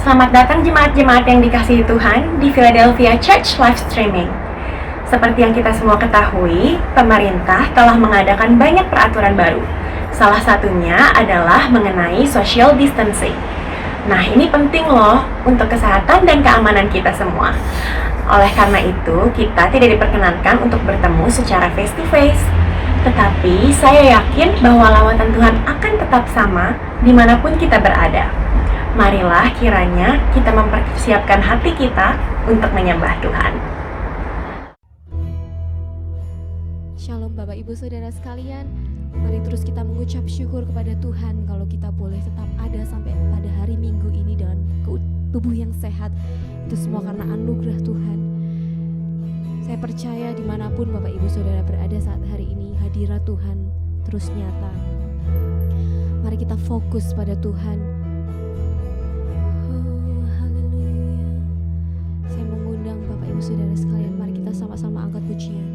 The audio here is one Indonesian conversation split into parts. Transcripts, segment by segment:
Selamat datang jemaat-jemaat yang dikasihi Tuhan di Philadelphia Church Live Streaming. Seperti yang kita semua ketahui, pemerintah telah mengadakan banyak peraturan baru. Salah satunya adalah mengenai social distancing. Nah, ini penting loh untuk kesehatan dan keamanan kita semua. Oleh karena itu, kita tidak diperkenankan untuk bertemu secara face to face. Tetapi saya yakin bahwa lawatan Tuhan akan tetap sama dimanapun kita berada. Marilah kiranya kita mempersiapkan hati kita untuk menyembah Tuhan. Shalom Bapak Ibu Saudara sekalian, mari terus kita mengucap syukur kepada Tuhan kalau kita boleh tetap ada sampai pada hari Minggu ini dengan tubuh yang sehat. Itu semua karena anugerah Tuhan. Saya percaya dimanapun Bapak Ibu Saudara berada saat hari ini, hadirat Tuhan terus nyata. Mari kita fokus pada Tuhan. Oh, haleluya. Saya mengundang Bapak Ibu Saudara sekalian, mari kita sama-sama angkat pujian.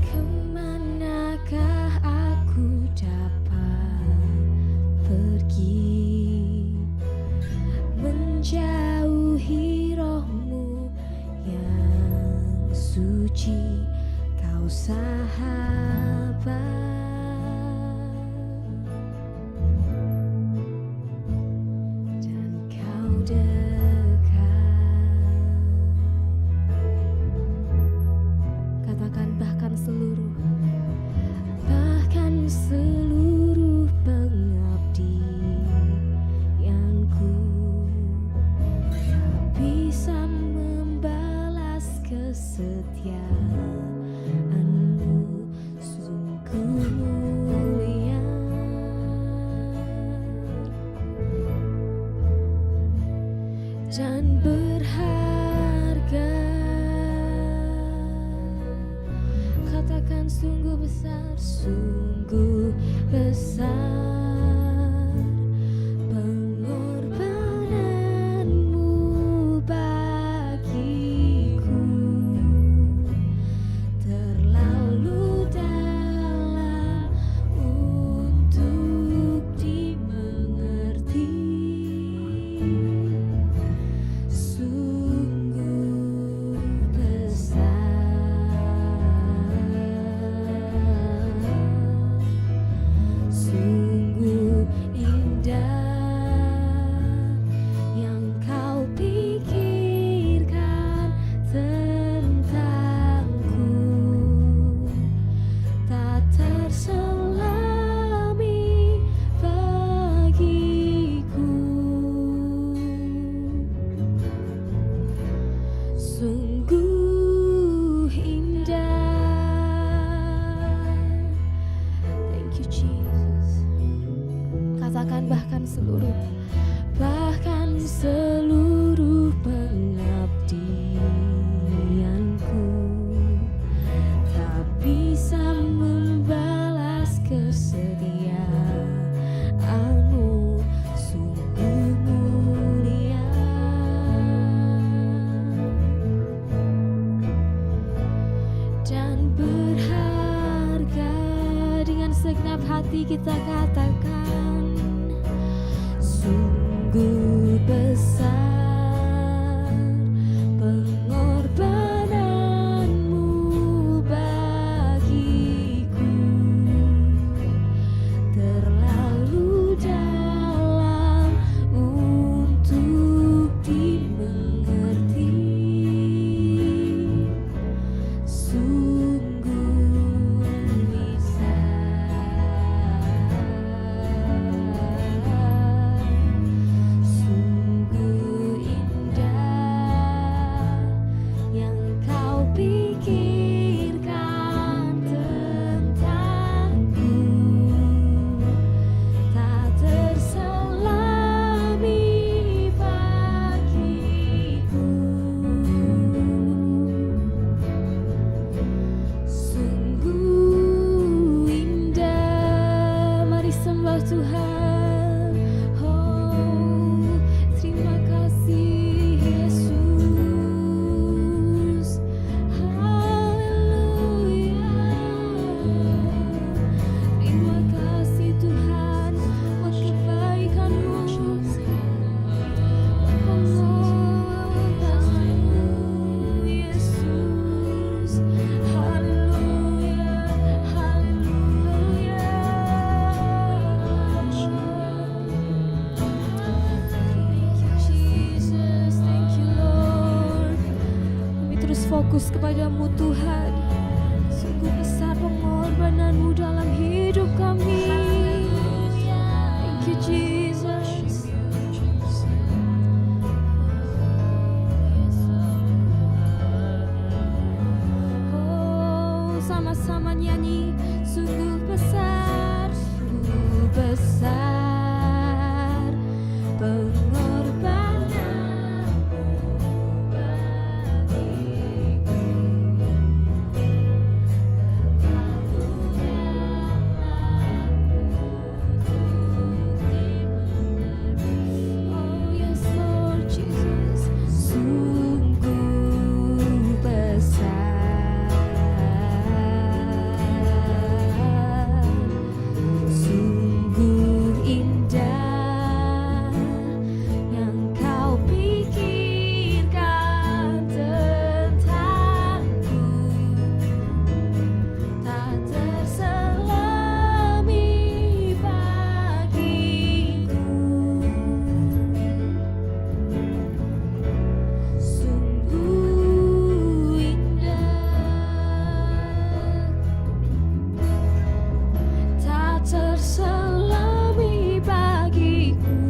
Kemanakah aku dapat pergi, menjauhi rohmu yang suci, kau sahabat, dan kau dekat. Katakan bahkan seluruh pengabdianku tak bisa membalas kesetiaanmu, sungguh mulia dan berharga. Katakan sungguh besar, sungguh besar pengorbananmu bagiku, terlalu dalam untuk dimengerti. Sungguh besar, sungguh indah yang kau pikirkan tentangku, tak terselami bagiku. Sungguh indah. Thank you Jesus. Katakan bahkan seluruh pengabdianku tak bisa membalas kesetiaanmu, sungguh mulia dan berharga. Dengan segenap hati kita katakan, sungguh besar pengorbananmu bagiku, terlalu dalam untuk dimengerti. Sungguh besar. fokus kepadamu Tuhan. Sungguh besar pengorbanan-Mu dalam hidup kami. Thank you Jesus. Oh, sama-sama nyanyi. Sungguh besar pengorbanan oh yes Lord Jesus. Sungguh besar, sungguh indah yang Kau pikirkan tentangku, tak terselami bagiku. Sungguh indah, tak terselami bagiku.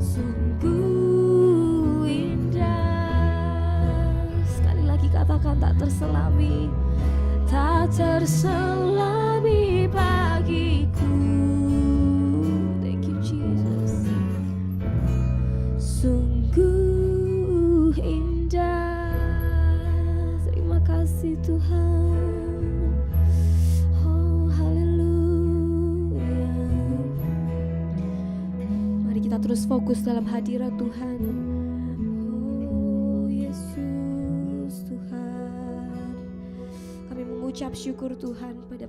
Sungguh indah. Sekali lagi katakan, tak terselami, tak terselami bagiku. Thank you Jesus. Sungguh indah. Terima kasih Tuhan. Oh haleluya. Mari kita terus fokus dalam hadirat Tuhan. Oh Yesus Tuhan, kami mengucap syukur Tuhan pada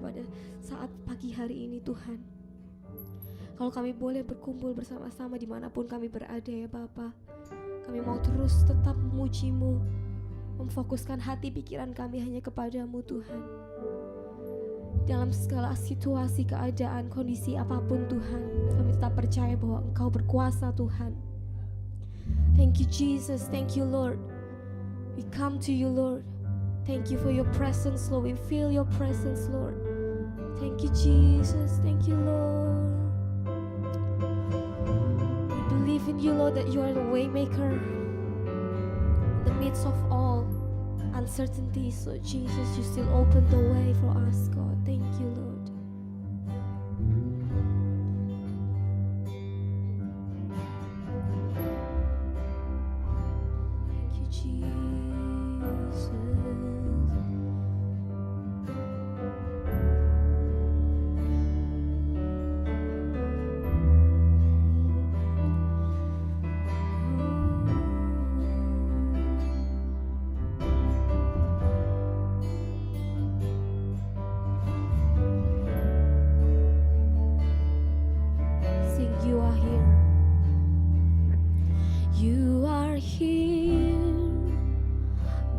saat pagi hari ini Tuhan. Kalau kami boleh berkumpul bersama-sama dimanapun kami berada ya Bapa, kami mau terus tetap memuji-Mu, memfokuskan hati pikiran kami hanya kepadamu Tuhan. Dalam segala situasi, keadaan, kondisi apapun Tuhan, kami tetap percaya bahwa Engkau berkuasa Tuhan. Thank you Jesus, thank you Lord. We come to you Lord. Thank you for your presence Lord. We feel your presence Lord. Thank you Jesus, thank you Lord. We believe in you Lord, that you are the way maker in the midst of all uncertainties. Lord Jesus, you still open the way for us God. Thank you Lord. Thank you Jesus. Sing, you are here. You are here,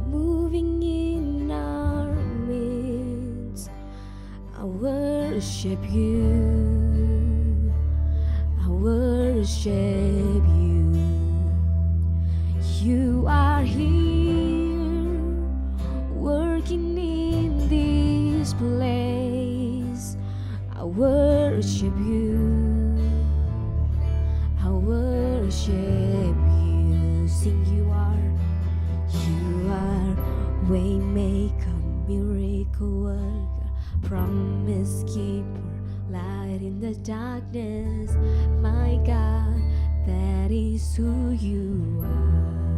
moving in our midst. I worship you. I worship you. You are here, working in this place. I worship you. I worship you. Sing, you are waymaker, miracle worker, promise keeper, light in the darkness. My God, that is who you are.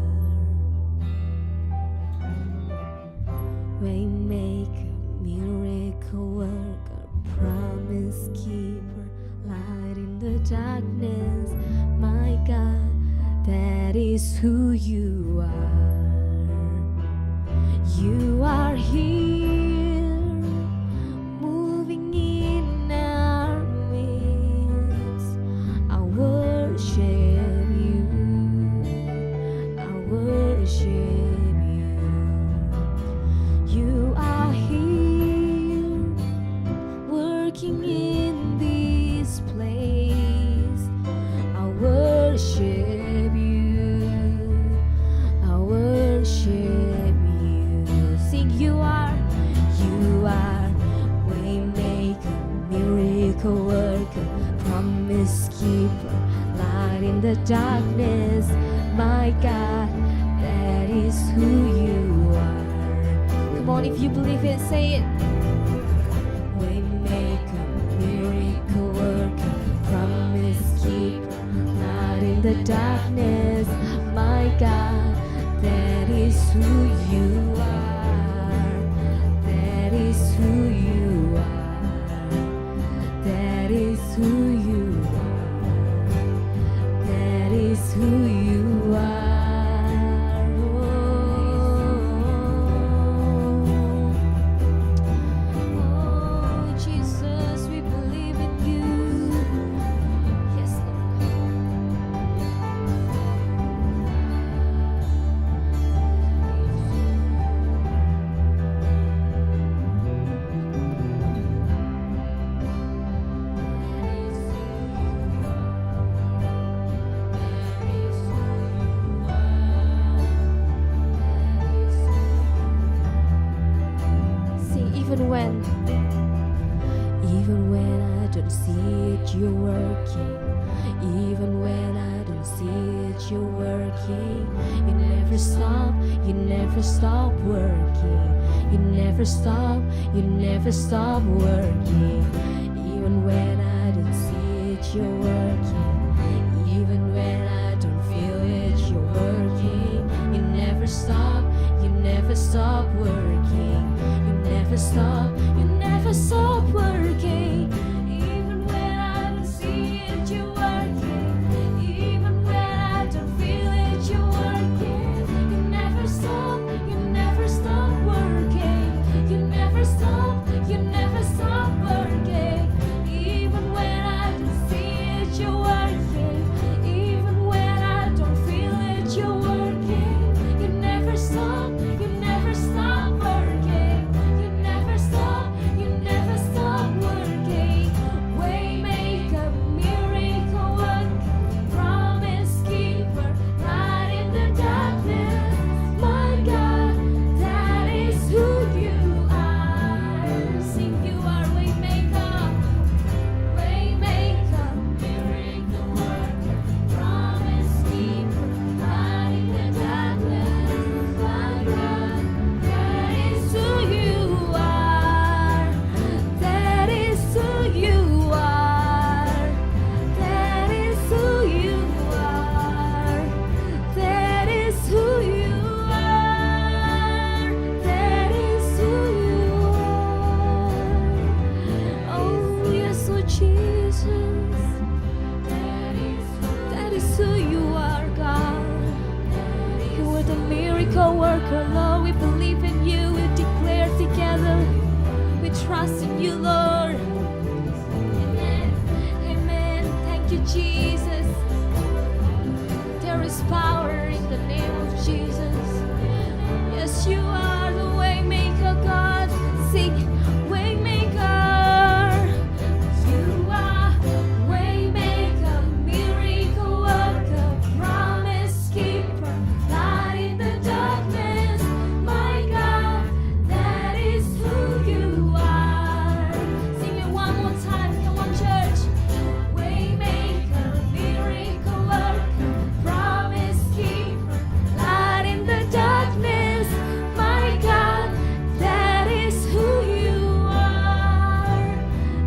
Waymaker, miracle worker, promise keeper, light in the darkness. My God, that is who you are. You are here, moving in our midst. I worship you. I worship you. You are here, working in this place. I worship you. promise keeper, light in the darkness, my God, that is who you are. Come on, if you believe it, say it. Waymaker, miracle worker, promise keeper, light in the darkness, my God, that is who you are. That is who you are. That is who you are. That is who you are. Oh, Jesus, we believe in you. Yes, See, even when I don't see it, you're working. Even when I don't see it, you're working. You never stop working. You never stop working. Even when I don't see it, you're working. Even when I don't feel it, you're working. You never stop working. You never stop working. Even when I don't see it, you're working. Even when I don't feel it, you're working. You never stop working. You never stop working. Even when I don't see it, you're working. Even when I don't feel it, you're working. You never stop working. You never stop working. Waymaker, miracle worker, promise keeper, light in the darkness, my God, that is who you are. Sing, you are waymaker, miracle worker, promise keeper, light in the darkness, my God, that is who you are. That is who you are. That is who you are. That is who you are. That is who you are. Oh, yes, Lord Jesus. That is who you are, God. You are the miracle worker, Lord. We believe in you. We declare together. We trust in you, Lord. Amen. Amen. Thank you, Jesus. There is power in the name of Jesus. Yes, you are the waymaker, God. Sing, waymaker. You are waymaker, miracle worker, promise keeper, light in the darkness, my God, that is who you are. Sing it one more time, come on, church. Waymaker, miracle worker, promise keeper, light in the darkness, my God, that is who you are.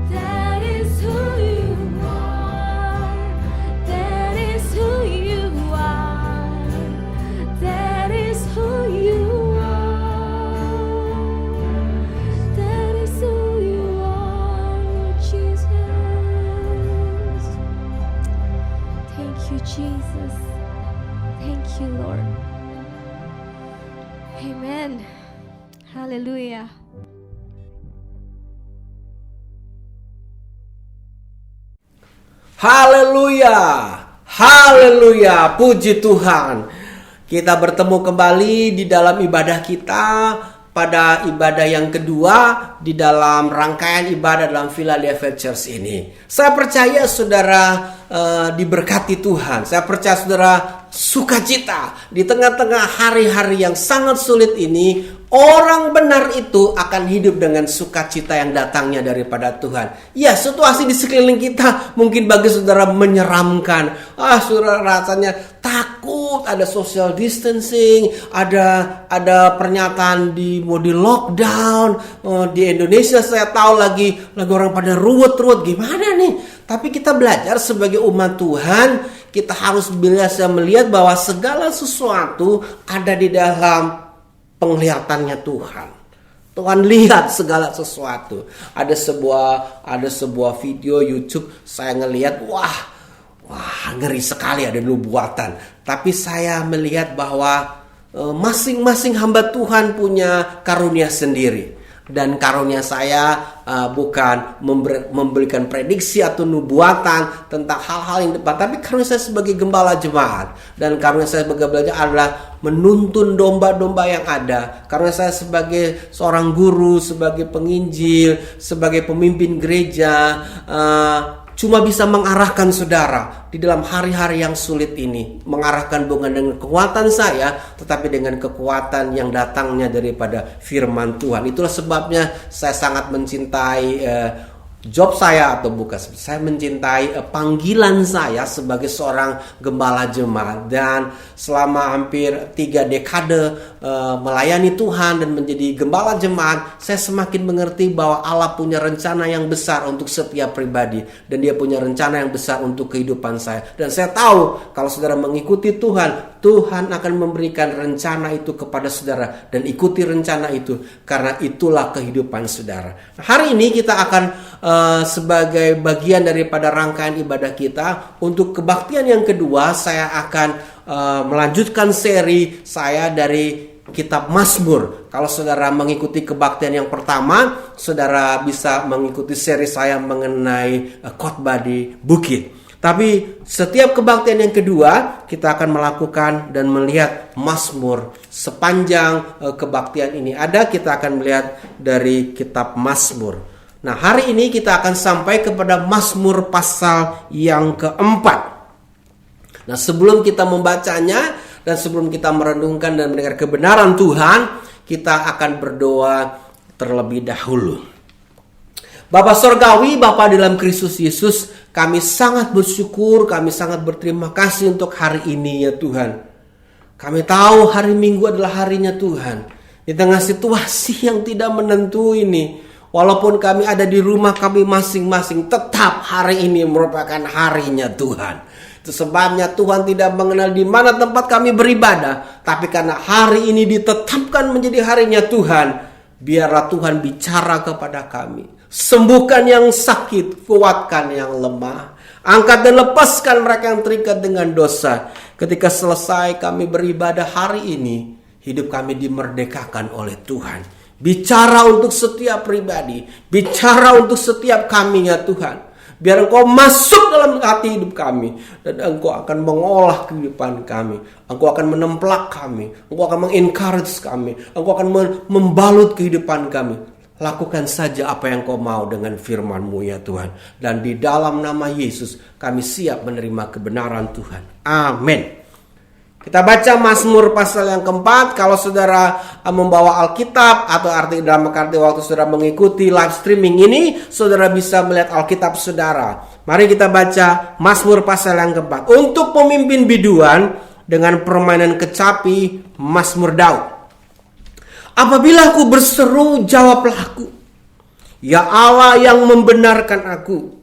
That is who you are. That is who you are. That is who you are. That is who you are, Lord Jesus. Thank you, Jesus. Thank you, Lord. Amen. Hallelujah. Haleluya, haleluya, puji Tuhan. Kita bertemu kembali di dalam ibadah kita pada ibadah yang kedua di dalam rangkaian ibadah dalam Philadelphia Church ini. Saya percaya saudara diberkati Tuhan. Saya percaya saudara sukacita. Di tengah-tengah hari-hari yang sangat sulit ini, orang benar itu akan hidup dengan sukacita yang datangnya daripada Tuhan. Ya, situasi di sekeliling kita mungkin bagi saudara menyeramkan. Saudara rasanya takut, ada social distancing, ada pernyataan mau di lockdown. Di Indonesia saya tahu lagi orang pada ruwet-ruwet, gimana nih? Tapi kita belajar sebagai umat Tuhan, kita harus biasa melihat bahwa segala sesuatu ada di dalam penglihatannya Tuhan. Tuhan lihat segala sesuatu. Ada sebuah video YouTube saya ngelihat, wah ngeri sekali, ada nubuatan. Tapi saya melihat bahwa masing-masing hamba Tuhan punya karunia sendiri. Dan karunia saya bukan memberikan prediksi atau nubuatan tentang hal-hal yang depan, tapi karunia saya sebagai gembala jemaat, dan karunia saya sebagai belajar adalah menuntun domba-domba yang ada. Karunia saya sebagai seorang guru, sebagai penginjil, sebagai pemimpin gereja, cuma bisa mengarahkan saudara di dalam hari-hari yang sulit ini. Mengarahkan bukan dengan kekuatan saya, tetapi dengan kekuatan yang datangnya daripada firman Tuhan. Itulah sebabnya saya sangat mencintai job saya, atau bukan, saya mencintai panggilan saya sebagai seorang gembala jemaat. Dan selama hampir 3 dekade melayani Tuhan dan menjadi gembala jemaat, saya semakin mengerti bahwa Allah punya rencana yang besar untuk setiap pribadi, dan Dia punya rencana yang besar untuk kehidupan saya. Dan saya tahu kalau saudara mengikuti Tuhan, Tuhan akan memberikan rencana itu kepada saudara, dan ikuti rencana itu, karena itulah kehidupan saudara. Nah, hari ini kita akan sebagai bagian daripada rangkaian ibadah kita untuk kebaktian yang kedua, saya akan melanjutkan seri saya dari kitab Mazmur. Kalau saudara mengikuti kebaktian yang pertama, saudara bisa mengikuti seri saya mengenai khotbah di bukit. Tapi setiap kebaktian yang kedua, kita akan melakukan dan melihat Mazmur. Sepanjang kebaktian ini ada, kita akan melihat dari kitab Mazmur. Nah, hari ini kita akan sampai kepada Mazmur pasal yang keempat. Nah, sebelum kita membacanya dan sebelum kita merenungkan dan mendengar kebenaran Tuhan, kita akan berdoa terlebih dahulu. Bapa Sorgawi, Bapa dalam Kristus Yesus, kami sangat bersyukur, kami sangat berterima kasih untuk hari ini ya Tuhan. Kami tahu hari Minggu adalah harinya Tuhan. Di tengah situasi yang tidak menentu ini, walaupun kami ada di rumah kami masing-masing, tetap hari ini merupakan harinya Tuhan. Itu sebabnya Tuhan tidak mengenal di mana tempat kami beribadah. Tapi karena hari ini ditetapkan menjadi harinya Tuhan, biarlah Tuhan bicara kepada kami. Sembuhkan yang sakit, kuatkan yang lemah. Angkat dan lepaskan mereka yang terikat dengan dosa. Ketika selesai kami beribadah hari ini, hidup kami dimerdekakan oleh Tuhan. Bicara untuk setiap pribadi, bicara untuk setiap kami ya Tuhan. Biar Engkau masuk dalam hati hidup kami, dan Engkau akan mengolah kehidupan kami. Engkau akan menemplak kami, Engkau akan mengencourage kami, Engkau akan membalut kehidupan kami. Lakukan saja apa yang Kau mau dengan firman-Mu ya Tuhan. Dan di dalam nama Yesus kami siap menerima kebenaran Tuhan. Amin. Kita baca Mazmur pasal yang keempat. Kalau saudara membawa Alkitab atau dalam arti waktu saudara mengikuti live streaming ini, saudara bisa melihat Alkitab saudara. Mari kita baca Mazmur pasal yang keempat. Untuk pemimpin biduan dengan permainan kecapi, Mazmur Daud. Apabila aku berseru, jawablah aku. Ya Allah yang membenarkan aku.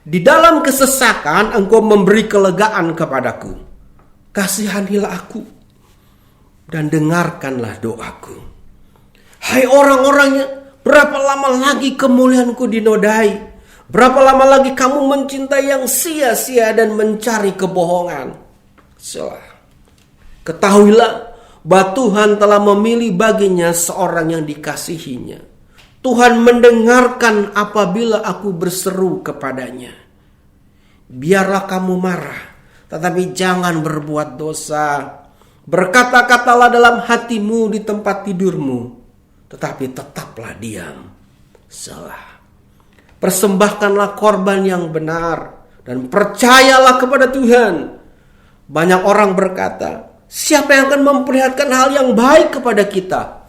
Di dalam kesesakan Engkau memberi kelegaan kepadaku. Kasihanilah aku dan dengarkanlah doaku. Hai orang-orang yang berapa lama lagi kemuliaanku dinodai? Berapa lama lagi kamu mencintai yang sia-sia dan mencari kebohongan? Ketahuilah bahwa Tuhan telah memilih baginya seorang yang dikasihinya. Tuhan mendengarkan apabila aku berseru kepadanya. Biarlah kamu marah, tetapi jangan berbuat dosa. Berkata-katalah dalam hatimu di tempat tidurmu, tetapi tetaplah diam. Selah. Persembahkanlah korban yang benar dan percayalah kepada Tuhan. Banyak orang berkata, siapa yang akan memperlihatkan hal yang baik kepada kita?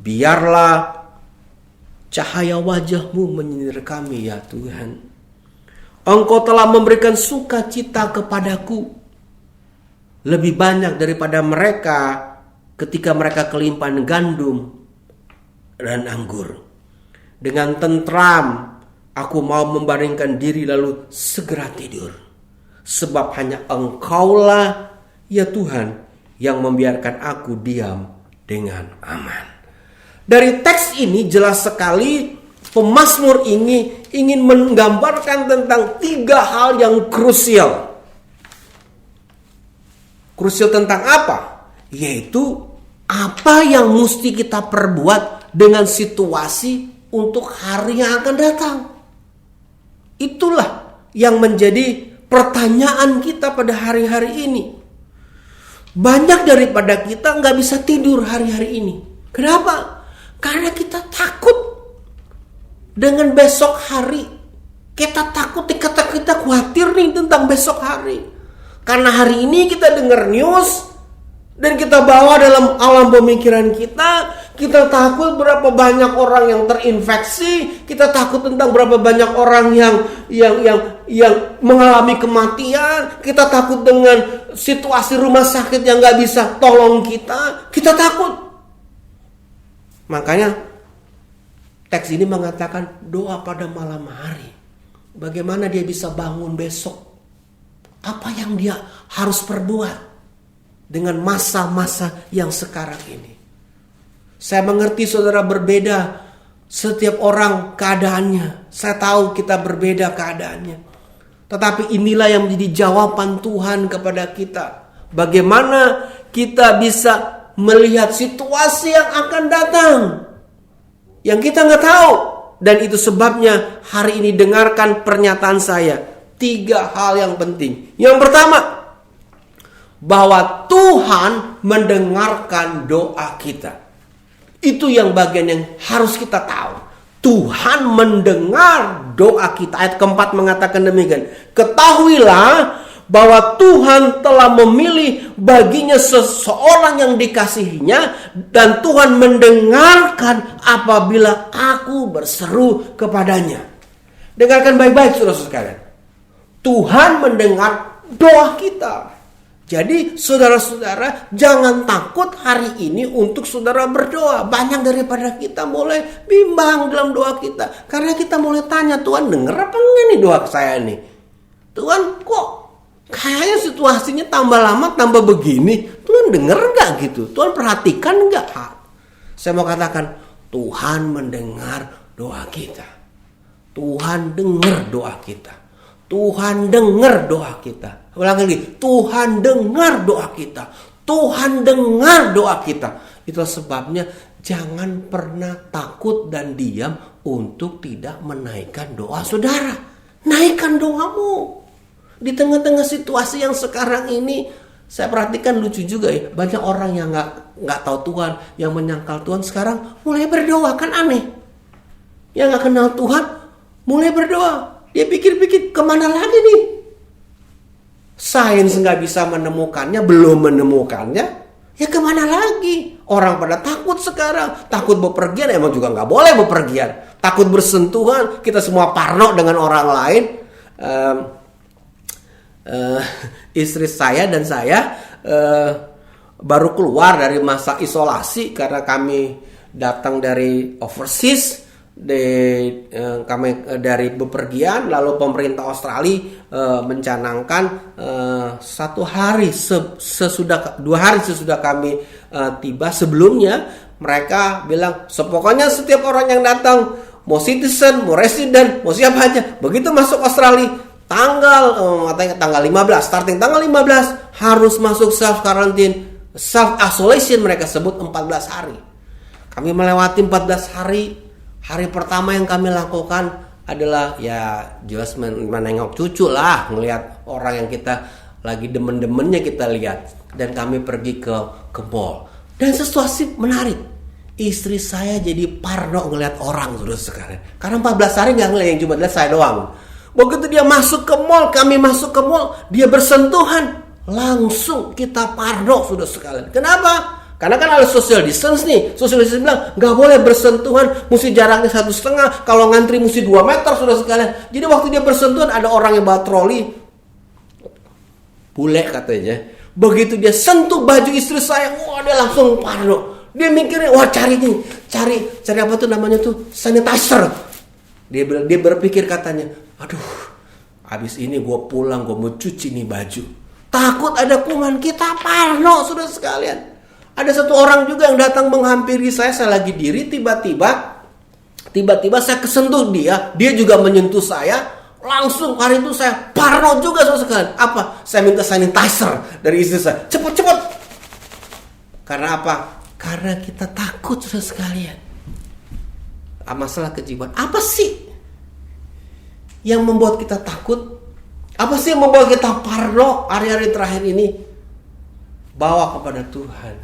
Biarlah cahaya wajah-Mu menyinari kami ya Tuhan. Engkau telah memberikan sukacita kepadaku lebih banyak daripada mereka ketika mereka kelimpahan gandum dan anggur. Dengan tentram aku mau membaringkan diri lalu segera tidur. Sebab hanya Engkaulah ya Tuhan yang membiarkan aku diam dengan aman. Dari teks ini jelas sekali pemazmur ini ingin menggambarkan tentang 3 hal yang krusial. Krusial tentang apa? Yaitu apa yang mesti kita perbuat dengan situasi untuk hari yang akan datang. Itulah yang menjadi pertanyaan kita pada hari-hari ini. Banyak daripada kita nggak bisa tidur hari-hari ini. Kenapa? Karena kita takut dengan besok hari. Kita takut, kita khawatir nih tentang besok hari. Karena hari ini kita dengar news dan kita bawa dalam alam pemikiran kita. Kita takut berapa banyak orang yang terinfeksi. Kita takut tentang berapa banyak orang yang mengalami kematian. Kita takut dengan situasi rumah sakit yang nggak bisa tolong kita. Kita takut. Makanya teks ini mengatakan doa pada malam hari. Bagaimana dia bisa bangun besok? Apa yang dia harus perbuat dengan masa-masa yang sekarang ini? Saya mengerti saudara berbeda. Setiap orang keadaannya. Saya tahu kita berbeda keadaannya. Tetapi inilah yang menjadi jawaban Tuhan kepada kita. Bagaimana kita bisa melihat situasi yang akan datang yang kita nggak tahu. Dan itu sebabnya hari ini dengarkan pernyataan saya. 3 hal yang penting. Yang pertama, bahwa Tuhan mendengarkan doa kita. Itu yang bagian yang harus kita tahu. Tuhan mendengar doa kita. Ayat keempat mengatakan demikian. Ketahuilah bahwa Tuhan telah memilih baginya seseorang yang dikasihinya, dan Tuhan mendengarkan apabila aku berseru kepadanya. Dengarkan baik-baik saudara-saudara sekalian. Tuhan mendengar doa kita. Jadi saudara-saudara jangan takut hari ini untuk saudara berdoa. Banyak daripada kita mulai bimbang dalam doa kita. Karena kita mulai tanya, Tuhan dengar apa enggak nih doa saya nih? Tuhan kok kayaknya situasinya tambah lama tambah begini. Tuhan dengar gak gitu? Tuhan perhatikan gak? Saya mau katakan, Tuhan mendengar doa kita. Tuhan dengar doa kita. Tuhan dengar doa kita. Ulang lagi, Tuhan dengar doa kita. Tuhan dengar doa kita. Itu sebabnya jangan pernah takut dan diam untuk tidak menaikkan doa saudara. Naikkan doamu. Di tengah-tengah situasi yang sekarang ini, saya perhatikan lucu juga ya. Banyak orang yang nggak tahu Tuhan, yang menyangkal Tuhan sekarang mulai berdoa, kan aneh. Yang nggak kenal Tuhan mulai berdoa. Dia pikir-pikir kemana lagi nih? Sains nggak bisa menemukannya, belum menemukannya. Ya kemana lagi? Orang pada takut sekarang. Takut bepergian, emang juga nggak boleh bepergian. Takut bersentuhan, kita semua parno dengan orang lain. Istri saya dan saya baru keluar dari masa isolasi karena kami datang dari overseas. Kami dari bepergian, lalu pemerintah Australia mencanangkan 2 hari sesudah kami tiba. Sebelumnya mereka bilang pokoknya setiap orang yang datang, mau citizen, mau resident, mau siapa aja, begitu masuk Australia tanggal 15, starting tanggal 15 harus masuk self quarantine, self isolation mereka sebut 14 hari. Kami melewati 14 hari. Hari pertama yang kami lakukan adalah ya jelas menengok cucu lah, ngelihat orang yang kita lagi demen-demennya kita lihat, dan kami pergi ke mall. Dan situasi menarik. Istri saya jadi parno ngelihat orang terus sekalian. Karena 14 hari nggak ngelihat, yang cuma lihat saya doang. Begitu dia masuk ke mall, kami masuk ke mall, dia bersentuhan. langsung kita parno, sudah sekalian. Kenapa? Karena kan ada social distance nih. Social distance bilang nggak boleh bersentuhan, mesti jaraknya 1,5. Kalau ngantri mesti 2 meter, sudah sekalian. Jadi waktu dia bersentuhan ada orang yang bawa troli, bule katanya. Begitu dia sentuh baju istri saya, wah dia langsung parno. Dia mikirnya, wah cari apa tuh namanya tuh, sanitizer. Dia berpikir katanya, aduh, habis ini gue pulang, gue mau cuci nih baju. Takut ada kuman, kita parno, sudah sekalian. Ada satu orang juga yang datang menghampiri saya lagi diri, tiba-tiba saya kesentuh dia juga menyentuh saya. Langsung hari itu saya parno juga, saudara sekalian. Apa? Saya minta sanitizer dari istri saya. Cepat. Karena apa? Karena kita takut, saudara sekalian. Masalah kejiwaan. Apa sih yang membuat kita takut? Apa sih yang membuat kita parno hari-hari terakhir ini? Bawa kepada Tuhan.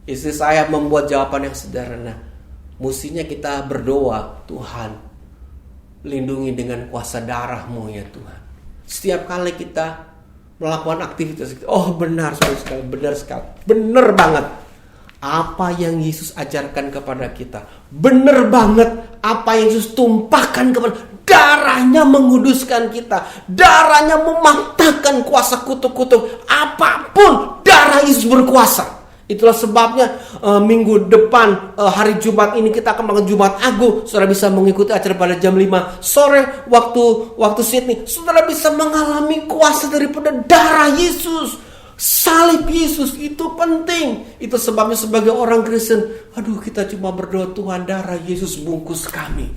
Istri saya membuat jawaban yang sederhana. Mestinya kita berdoa, Tuhan, lindungi dengan kuasa darah-Mu ya Tuhan. Setiap kali kita melakukan aktivitas, oh benar sekali, benar banget. Apa yang Yesus ajarkan kepada kita, benar banget. Apa yang Yesus tumpahkan kepada, darahnya menguduskan kita, darahnya mematahkan kuasa kutuk-kutuk. Apapun, darah Yesus berkuasa. Itulah sebabnya minggu depan hari Jumat ini kita akan melakukan Jumat Agung. Saudara bisa mengikuti acara pada jam 5 sore waktu Sydney. Saudara bisa mengalami kuasa daripada darah Yesus. Salib Yesus itu penting. Itu sebabnya sebagai orang Kristen, aduh kita cuma berdoa, Tuhan darah Yesus bungkus kami.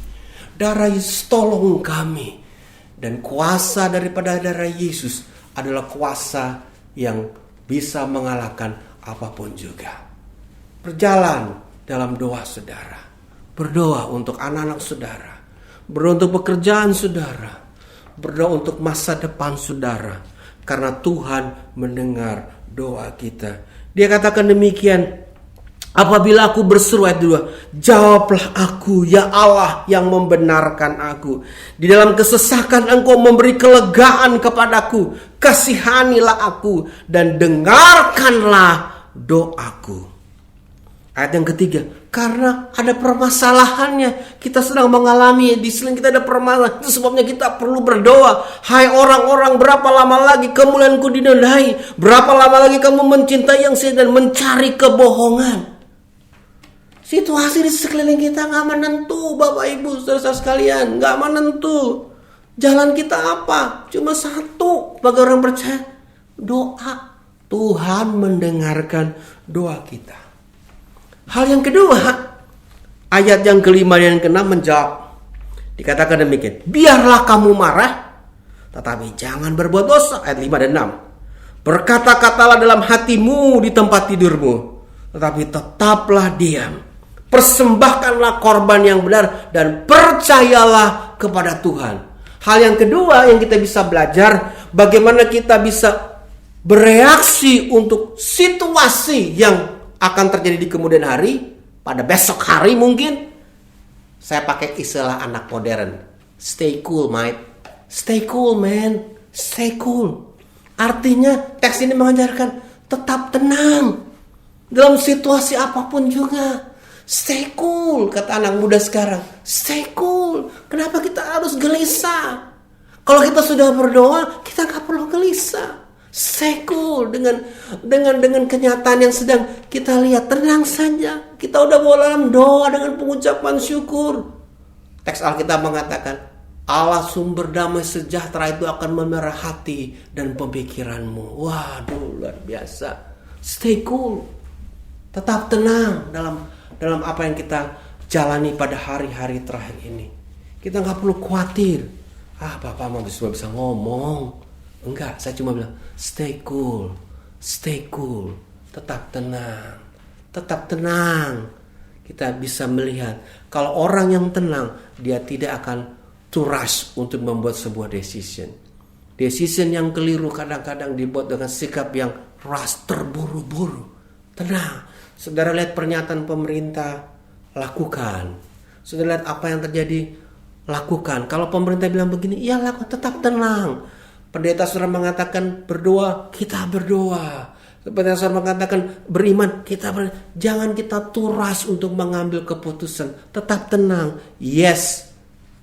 Darah Yesus tolong kami. Dan kuasa daripada darah Yesus adalah kuasa yang bisa mengalahkan apapun juga. Berjalan dalam doa saudara. Berdoa untuk anak-anak saudara. Berdoa untuk pekerjaan saudara. Berdoa untuk masa depan saudara. Karena Tuhan mendengar doa kita. Dia katakan demikian. Apabila aku berseru, ayat 2, jawablah aku ya Allah yang membenarkan aku. Di dalam kesesakan engkau memberi kelegaan kepadaku. Kasihanilah aku dan dengarkanlah doaku. Ayat yang ketiga, karena ada permasalahannya, kita sedang mengalami, di sini kita ada permasalahan, itu sebabnya kita perlu berdoa. Hai orang-orang, berapa lama lagi kemuliaanku dinodai? Berapa lama lagi kamu mencintai yang saya dan mencari kebohongan? Situasi di sekeliling kita gak menentu, Bapak Ibu saudara sekalian, gak menentu. Jalan kita apa? Cuma satu bagi orang percaya, doa. Tuhan mendengarkan doa kita. Hal yang kedua, ayat yang kelima dan keenam menjawab. Dikatakan demikian, biarlah kamu marah, tetapi jangan berbuat dosa. Ayat 5 dan 6. Berkata-katalah dalam hatimu di tempat tidurmu, tetapi tetaplah diam. Persembahkanlah korban yang benar dan percayalah kepada Tuhan. Hal yang kedua yang kita bisa belajar, bagaimana kita bisa bereaksi untuk situasi yang akan terjadi di kemudian hari, pada besok hari mungkin. Saya pakai istilah anak modern, stay cool mate, stay cool man, stay cool. Artinya teks ini mengajarkan tetap tenang dalam situasi apapun juga. Stay cool, kata anak muda sekarang, stay cool. Kenapa kita harus gelisah? Kalau kita sudah berdoa, kita gak perlu gelisah. Stay cool dengan kenyataan yang sedang kita lihat, tenang saja. Kita udah bawa dalam doa dengan pengucapan syukur. Teks Alkitab mengatakan, Allah sumber damai sejahtera itu akan memerah hati dan pemikiranmu. Waduh, luar biasa. Stay cool. Tetap tenang dalam apa yang kita jalani pada hari-hari terakhir ini. Kita gak perlu khawatir. Bapak mau bisa ngomong. Enggak, saya cuma bilang stay cool, tetap tenang. Kita bisa melihat kalau orang yang tenang, dia tidak akan to rush untuk membuat sebuah decision yang keliru kadang-kadang dibuat dengan sikap yang rush, terburu-buru. Tenang, saudara lihat pernyataan pemerintah, lakukan. Saudara lihat apa yang terjadi, lakukan. Kalau pemerintah bilang begini, ya lakukan, tetap tenang. Pendeta saudara mengatakan berdoa, kita berdoa. Pendeta saudara mengatakan beriman, kita beriman. Jangan kita turas untuk mengambil keputusan. Tetap tenang. Yes,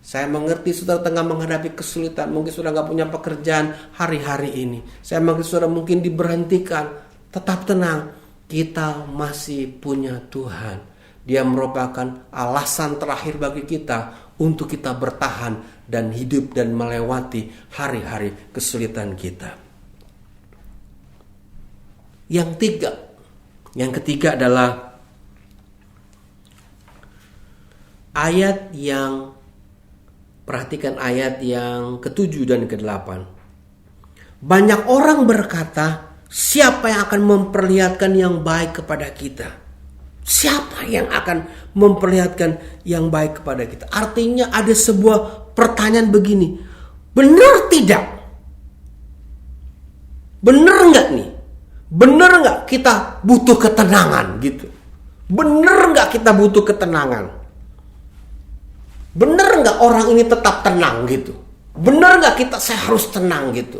saya mengerti saudara tengah menghadapi kesulitan. Mungkin saudara gak punya pekerjaan hari-hari ini. Saya mengerti saudara mungkin diberhentikan. Tetap tenang. Kita masih punya Tuhan. Dia merupakan alasan terakhir bagi kita untuk kita bertahan dan hidup dan melewati hari-hari kesulitan kita. Yang ketiga adalah perhatikan ayat yang ke-7 dan ke-8. Banyak orang berkata, siapa yang akan memperlihatkan yang baik kepada kita? Siapa yang akan memperlihatkan yang baik kepada kita? Artinya ada sebuah pertanyaan begini. Benar tidak? Benar enggak nih? Benar enggak kita butuh ketenangan gitu? Benar enggak kita butuh ketenangan? Benar enggak orang ini tetap tenang gitu? Benar enggak saya harus tenang gitu?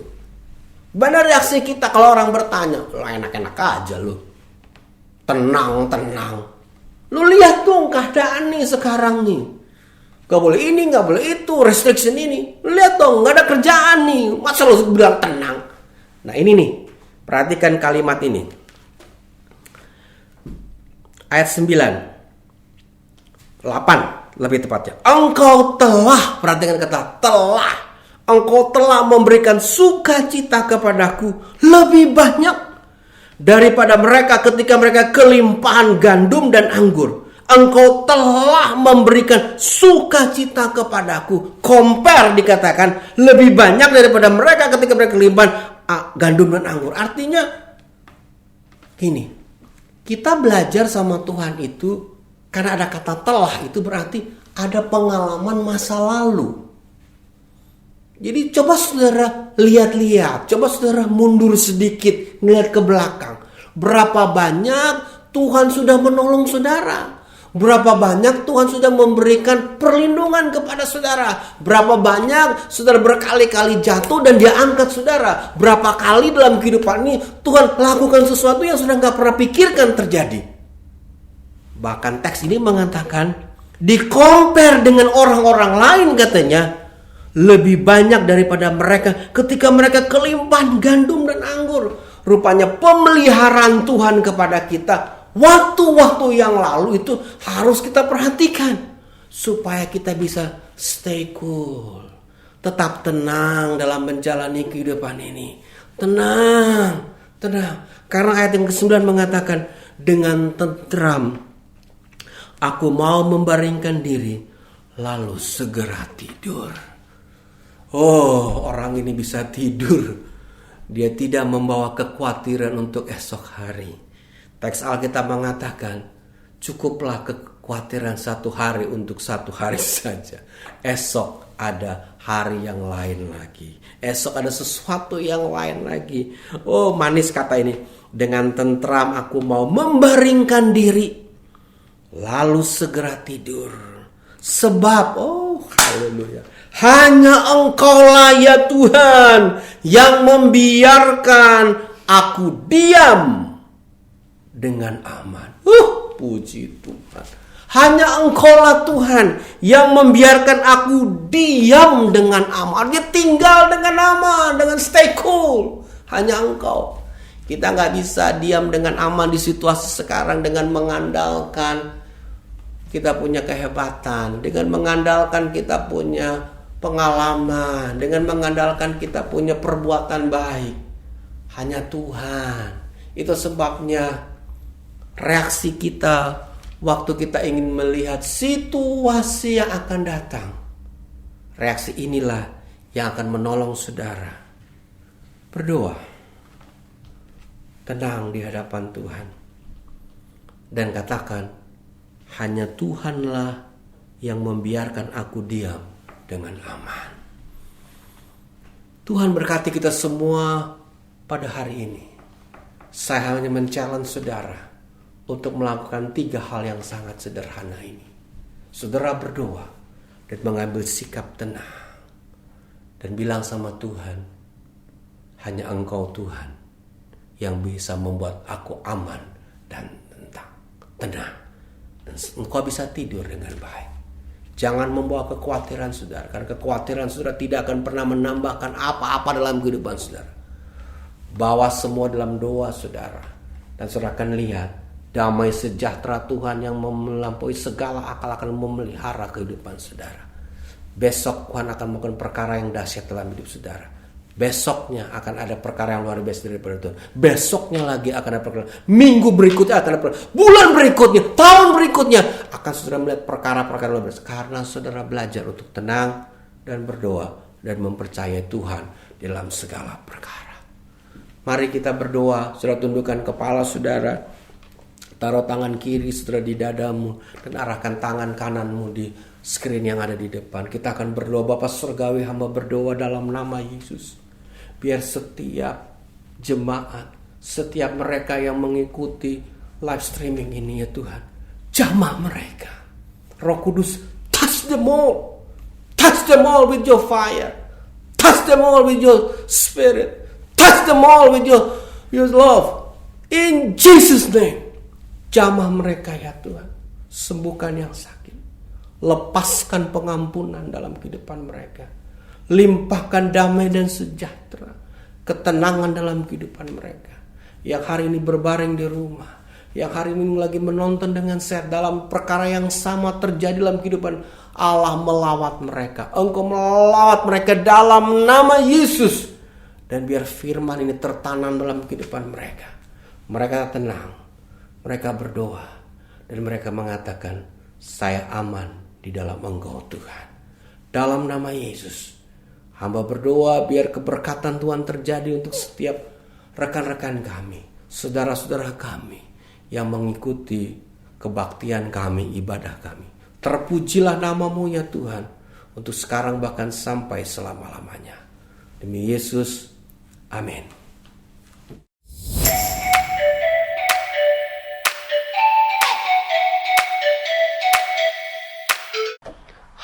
Benar reaksi kita kalau orang bertanya, lo enak-enak aja lo. Tenang. Lu lihat dong keadaan nih sekarang nih. Gak boleh ini, gak boleh itu, restriction ini. Lu lihat dong, gak ada kerjaan nih. Masa lu bilang tenang? Nah ini nih, perhatikan kalimat ini. Ayat 9. 8 lebih tepatnya. Engkau telah, perhatikan kata telah. Engkau telah memberikan sukacita kepadaku lebih banyak daripada mereka ketika mereka kelimpahan gandum dan anggur. Engkau telah memberikan sukacita kepadaku. Compare dikatakan lebih banyak daripada mereka ketika mereka kelimpahan gandum dan anggur. Artinya gini, kita belajar sama Tuhan itu karena ada kata telah, itu berarti ada pengalaman masa lalu. Jadi coba saudara lihat-lihat, coba saudara mundur sedikit, ngeliat ke belakang. Berapa banyak Tuhan sudah menolong saudara? Berapa banyak Tuhan sudah memberikan perlindungan kepada saudara? Berapa banyak saudara berkali-kali jatuh dan dia angkat saudara? Berapa kali dalam kehidupan ini Tuhan lakukan sesuatu yang sudah gak pernah pikirkan terjadi? Bahkan teks ini mengatakan, di-compare dengan orang-orang lain katanya, lebih banyak daripada mereka ketika mereka kelimpahan gandum dan anggur. Rupanya pemeliharaan Tuhan kepada kita waktu-waktu yang lalu itu harus kita perhatikan. Supaya kita bisa stay cool. Tetap tenang dalam menjalani kehidupan ini. Tenang. Karena ayat yang ke-9 mengatakan, dengan tentram aku mau membaringkan diri, lalu segera tidur. Oh, orang ini bisa tidur. Dia tidak membawa kekhawatiran untuk esok hari. Teks Alkitab mengatakan, cukuplah kekhawatiran satu hari untuk satu hari saja. Esok ada hari yang lain lagi. Esok ada sesuatu yang lain lagi. Oh, manis kata ini. Dengan tentram aku mau membaringkan diri, lalu segera tidur. Sebab, oh haleluya, hanya Engkaulah ya Tuhan yang membiarkan aku diam dengan aman. Puji Tuhan. Hanya Engkaulah Tuhan yang membiarkan aku diam dengan aman. Dia tinggal dengan aman, dengan stay cool. Hanya Engkau. Kita gak bisa diam dengan aman di situasi sekarang dengan mengandalkan kita punya kehebatan, dengan mengandalkan kita punya pengalaman, dengan mengandalkan kita punya perbuatan baik. Hanya Tuhan. Itu sebabnya reaksi kita waktu kita ingin melihat situasi yang akan datang, reaksi inilah yang akan menolong saudara. Berdoa, tenang di hadapan Tuhan, dan katakan, hanya Tuhanlah yang membiarkan aku diam dengan aman. Tuhan berkati kita semua pada hari ini. Saya hanya men-challenge saudara untuk melakukan 3 hal yang sangat sederhana ini. Saudara berdoa dan mengambil sikap tenang dan bilang sama Tuhan, hanya Engkau Tuhan yang bisa membuat aku aman dan tenang. Dan Engkau bisa tidur dengan baik. Jangan membawa kekhawatiran saudara, karena kekhawatiran saudara tidak akan pernah menambahkan apa-apa dalam kehidupan saudara. Bawa semua dalam doa saudara, dan saudara akan lihat damai sejahtera Tuhan yang melampaui segala akal akan memelihara kehidupan saudara. Besok Tuhan akan melakukan perkara yang dahsyat dalam hidup saudara. Besoknya akan ada perkara yang luar biasa daripada Tuhan. Besoknya lagi akan ada perkara. Minggu berikutnya akan ada perkara. Bulan berikutnya, tahun berikutnya akan saudara melihat perkara-perkara luar biasa. Karena saudara belajar untuk tenang dan berdoa dan mempercayai Tuhan dalam segala perkara. Mari kita berdoa. Saudara tundukkan kepala saudara. Taruh tangan kiri saudara di dadamu dan arahkan tangan kananmu di screen yang ada di depan. Kita akan berdoa. Bapa Surgawi, hamba berdoa dalam nama Yesus. Biar setiap jemaat, setiap mereka yang mengikuti live streaming ini ya Tuhan, jamah mereka. Roh Kudus, touch them all. Touch them all with your fire. Touch them all with your spirit. Touch them all with your love. In Jesus' name. Jamah mereka ya Tuhan. Sembuhkan yang sakit. Lepaskan pengampunan dalam kehidupan mereka. Limpahkan damai dan sejahtera. Ketenangan dalam kehidupan mereka. Yang hari ini berbaring di rumah. Yang hari ini lagi menonton dengan sehat. Dalam perkara yang sama terjadi dalam kehidupan. Allah melawat mereka. Engkau melawat mereka dalam nama Yesus. Dan biar firman ini tertanam dalam kehidupan mereka. Mereka tenang. Mereka berdoa dan mereka mengatakan, saya aman di dalam Engkau Tuhan. Dalam nama Yesus, hamba berdoa biar keberkatan Tuhan terjadi untuk setiap rekan-rekan kami, saudara-saudara kami yang mengikuti kebaktian kami, ibadah kami. Terpujilah namamu ya Tuhan, untuk sekarang bahkan sampai selama-lamanya. Demi Yesus, amin.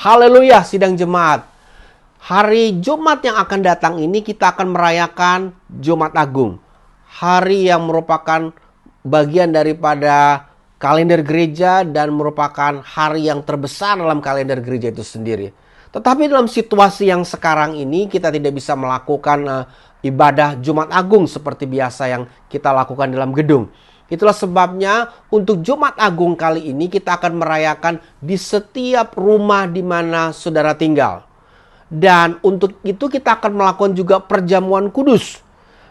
Haleluya sidang jemaat. Hari Jumat yang akan datang ini kita akan merayakan Jumat Agung. Hari yang merupakan bagian daripada kalender gereja dan merupakan hari yang terbesar dalam kalender gereja itu sendiri. Tetapi dalam situasi yang sekarang ini kita tidak bisa melakukan ibadah Jumat Agung seperti biasa yang kita lakukan dalam gedung. Itulah sebabnya untuk Jumat Agung kali ini kita akan merayakan di setiap rumah di mana saudara tinggal. Dan untuk itu kita akan melakukan juga perjamuan kudus.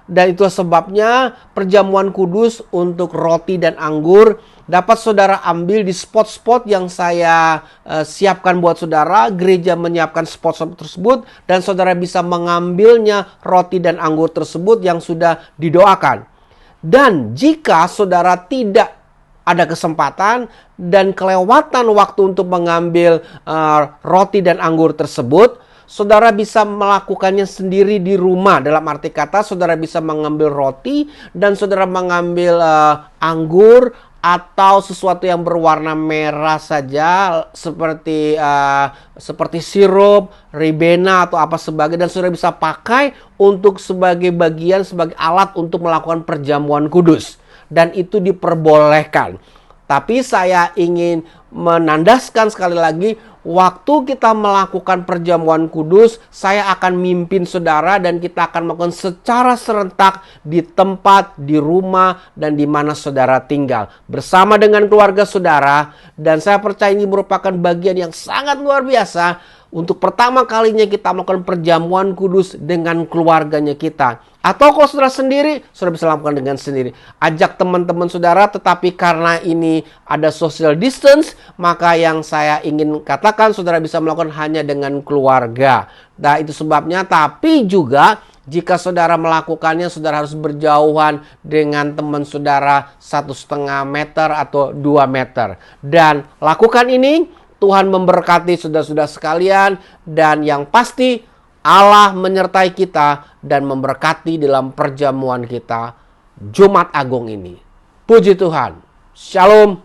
Dan itulah sebabnya perjamuan kudus untuk roti dan anggur dapat saudara ambil di spot-spot yang saya siapkan buat saudara. Gereja menyiapkan spot-spot tersebut dan saudara bisa mengambilnya roti dan anggur tersebut yang sudah didoakan. Dan jika saudara tidak ada kesempatan dan kelewatan waktu untuk mengambil roti dan anggur tersebut, saudara bisa melakukannya sendiri di rumah. Dalam arti kata, saudara bisa mengambil roti dan saudara mengambil anggur atau sesuatu yang berwarna merah saja seperti sirup, ribena atau apa sebagainya, dan saudara bisa pakai untuk sebagai bagian, sebagai alat untuk melakukan perjamuan kudus, dan itu diperbolehkan. Tapi saya ingin menandaskan sekali lagi, waktu kita melakukan perjamuan kudus, saya akan mimpin saudara dan kita akan melakukan secara serentak di tempat, di rumah, dan di mana saudara tinggal. Bersama dengan keluarga saudara, dan saya percaya ini merupakan bagian yang sangat luar biasa. Untuk pertama kalinya kita melakukan perjamuan kudus dengan keluarganya kita. Atau kalau saudara sendiri, saudara bisa lakukan dengan sendiri. Ajak teman-teman saudara, tetapi karena ini ada social distance, maka yang saya ingin katakan saudara bisa melakukan hanya dengan keluarga. Nah itu sebabnya, tapi juga jika saudara melakukannya, saudara harus berjauhan dengan teman saudara 1,5 meter atau 2 meter. Dan lakukan ini, Tuhan memberkati saudara-saudara sekalian, dan yang pasti Allah menyertai kita dan memberkati dalam perjamuan kita Jumat Agung ini. Puji Tuhan. Shalom.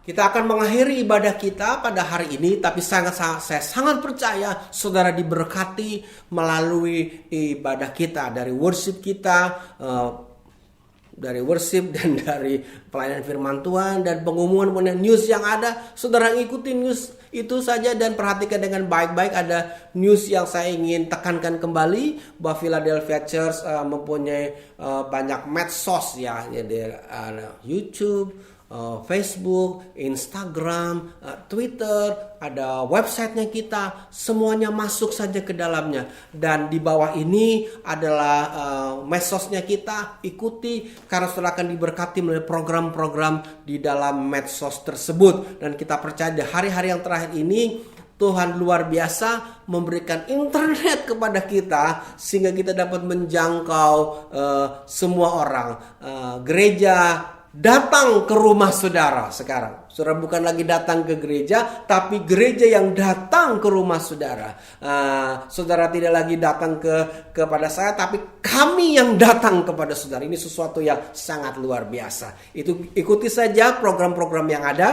Kita akan mengakhiri ibadah kita pada hari ini, tapi saya sangat percaya saudara diberkati melalui ibadah kita, dari worship kita, dan dari pelayanan firman Tuhan dan pengumuman news yang ada. Saudara ikuti news itu saja dan perhatikan dengan baik-baik. Ada news yang saya ingin tekankan kembali, bahwa Philadelphia Church mempunyai banyak medsos ya, jadi YouTube, Facebook, Instagram, Twitter, ada websitenya kita, semuanya masuk saja ke dalamnya. Dan di bawah ini adalah medsosnya kita, ikuti karena saudara akan diberkati melalui program-program di dalam medsos tersebut. Dan kita percaya di hari-hari yang terakhir ini Tuhan luar biasa memberikan internet kepada kita sehingga kita dapat menjangkau semua orang. Gereja datang ke rumah saudara sekarang. Saudara bukan lagi datang ke gereja, tapi gereja yang datang ke rumah saudara. Saudara tidak lagi datang kepada saya, tapi kami yang datang kepada saudara. Ini sesuatu yang sangat luar biasa. Itu ikuti saja program-program yang ada.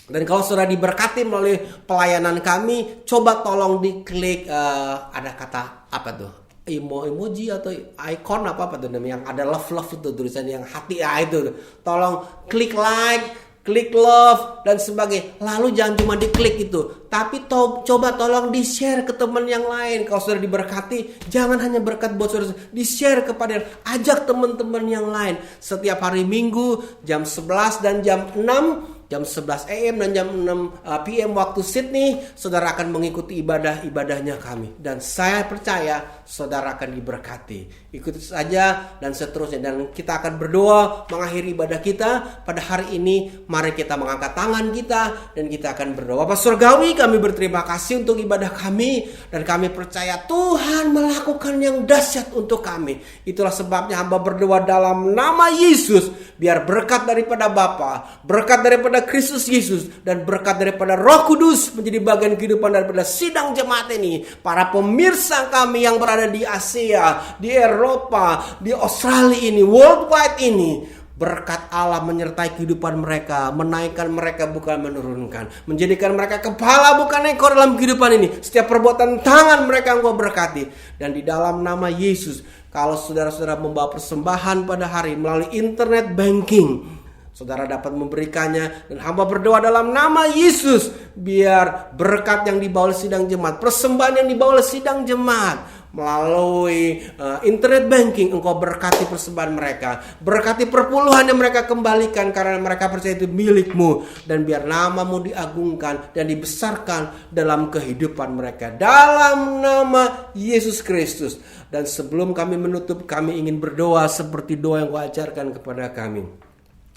Dan kalau saudara diberkati melalui pelayanan kami, coba tolong diklik ada kata apa tuh? Emoji atau icon apa tuh namanya, yang ada love itu tulisan yang hati itu. Tolong klik like, klik love dan sebagainya. Lalu jangan cuma diklik itu, tapi coba tolong di-share ke teman yang lain. Kalau saudara diberkati, jangan hanya berkat buat saudara, di-share kepada, ajak teman-teman yang lain. Setiap hari Minggu jam 11 dan jam 6, jam 11 AM dan jam 6 PM waktu Sydney, saudara akan mengikuti ibadahnya kami. Dan saya percaya saudara akan diberkati. Ikuti saja dan seterusnya. Dan kita akan berdoa mengakhiri ibadah kita pada hari ini. Mari kita mengangkat tangan kita dan kita akan berdoa. Bapak Surgawi, kami berterima kasih untuk ibadah kami. Dan kami percaya Tuhan melakukan yang dahsyat untuk kami. Itulah sebabnya hamba berdoa dalam nama Yesus. Biar berkat daripada Bapa, berkat daripada Kristus Yesus, dan berkat daripada Roh Kudus menjadi bagian kehidupan daripada sidang jemaat ini. Para pemirsa kami yang berada di Asia, di Eropa, di Australia ini, worldwide ini, berkat Allah menyertai kehidupan mereka, menaikkan mereka bukan menurunkan, menjadikan mereka kepala bukan ekor dalam kehidupan ini. Setiap perbuatan tangan mereka Engkau berkati. Dan di dalam nama Yesus, kalau saudara-saudara membawa persembahan pada hari melalui internet banking, saudara dapat memberikannya. Dan hamba berdoa dalam nama Yesus, biar berkat yang dibawa oleh sidang jemaat, persembahan yang dibawa oleh sidang jemaat melalui internet banking, Engkau berkati persembahan mereka, berkati perpuluhan yang mereka kembalikan karena mereka percaya itu milik-Mu. Dan biar nama-Mu diagungkan dan dibesarkan dalam kehidupan mereka, dalam nama Yesus Kristus. Dan sebelum kami menutup, kami ingin berdoa seperti doa yang Kau ajarkan kepada kami.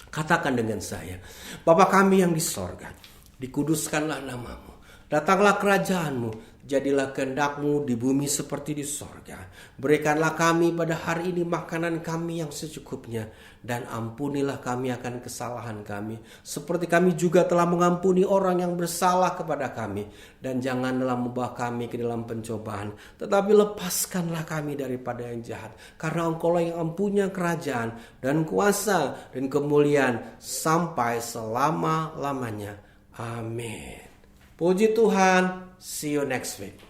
Katakan dengan saya, Bapa kami yang di sorga, dikuduskanlah nama-Mu, datanglah kerajaan-Mu, jadilah kehendak-Mu di bumi seperti di sorga. Berikanlah kami pada hari ini makanan kami yang secukupnya, dan ampunilah kami akan kesalahan kami, seperti kami juga telah mengampuni orang yang bersalah kepada kami. Dan janganlah membawa kami ke dalam pencobaan, tetapi lepaskanlah kami daripada yang jahat. Karena Engkau-lah yang mempunyai kerajaan dan kuasa dan kemuliaan sampai selama-lamanya. Amin. Puji Tuhan. See you next week.